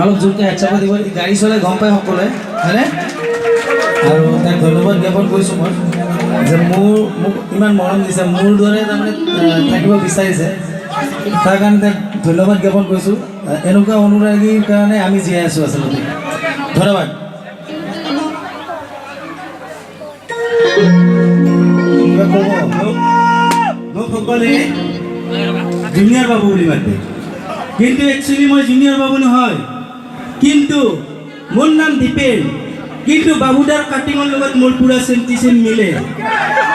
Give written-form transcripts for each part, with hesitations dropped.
অলপ জোৰকৈ হেডচাপত দিব গাড়ী চলাই গম পায় সকলোৱে হয়নে আৰু তাক ধন্যবাদ জ্ঞাপন কৰিছোঁ মই যে মোক ইমান মৰম দিছে মোৰ দৰে তাৰমানে থাকিব বিচাৰিছে তাৰ কাৰণে তাক ধন্যবাদ জ্ঞাপন কৰিছোঁ এনেকুৱা অনুৰাগীৰ কাৰণে আমি জীয়াই আছোঁ আচলতে ধন্যবাদ কিবা ক'ব মোক সকলে জুনিয়ৰ বাবু বুলি মাতে কিন্তু একচুৱেলি মই জুনিয়ৰ বাবু নহয় কিন্তু মোৰ নাম দীপেন কিন্তু বাবুদাৰ কাটিঙৰ লগত মোৰ পুৰা চেম মিলে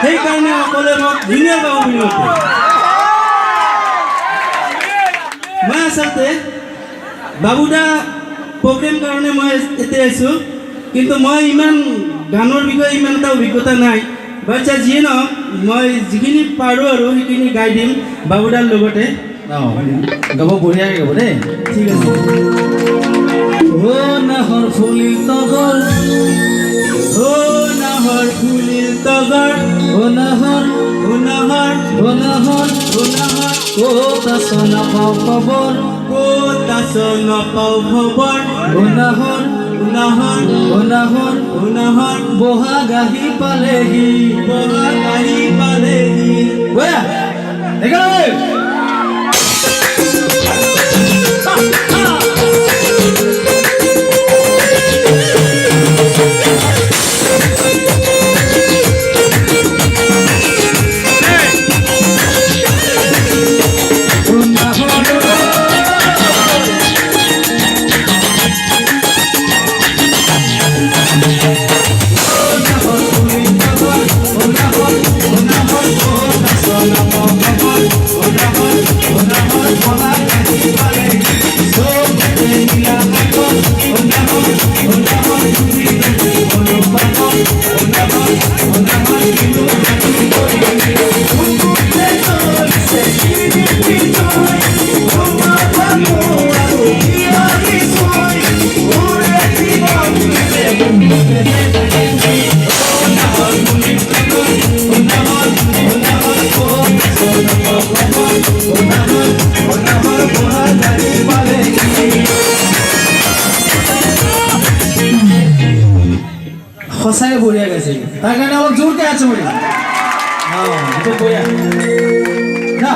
সেইকাৰণে সকলোৱে মোক জুনিয়ৰ বাবু বুলি মাতে মই আচলতে বাবুদা প্ৰগ্ৰেম কাৰণে মই এতিয়া আহিছোঁ কিন্তু মই ইমান গানৰ বিষয়ে ইমান এটা অভিজ্ঞতা নাই বাচ্চা যিয়ে নহওক মই যিখিনি পাৰোঁ আৰু সেইখিনি গাই দিম বাবুদাৰ লগতে গাব বঢ়িয়াকৈ গাব দেই ঠিক আছে ও নাহৰ ফুলিল তগৰ ও নাহৰ ফুলিল তগৰ ও নাহৰ ও নাহৰ ও নাহৰ ও নাহৰ ক'ত আছ নাপাওঁ খবৰ ক'ত আছ নাপাওঁ খবৰ ও নাহৰ ও নাহৰ ও নাহৰ ও নাহৰ বহাগ আহি পালেহি বহাগ আহি পালেহি বয়া একেলগে সঁচাই বঢ়িয়া গাইছে তাৰ কাৰণে অলপ জোৰকৈ আছে বুলি এইটো বঢ়িয়া না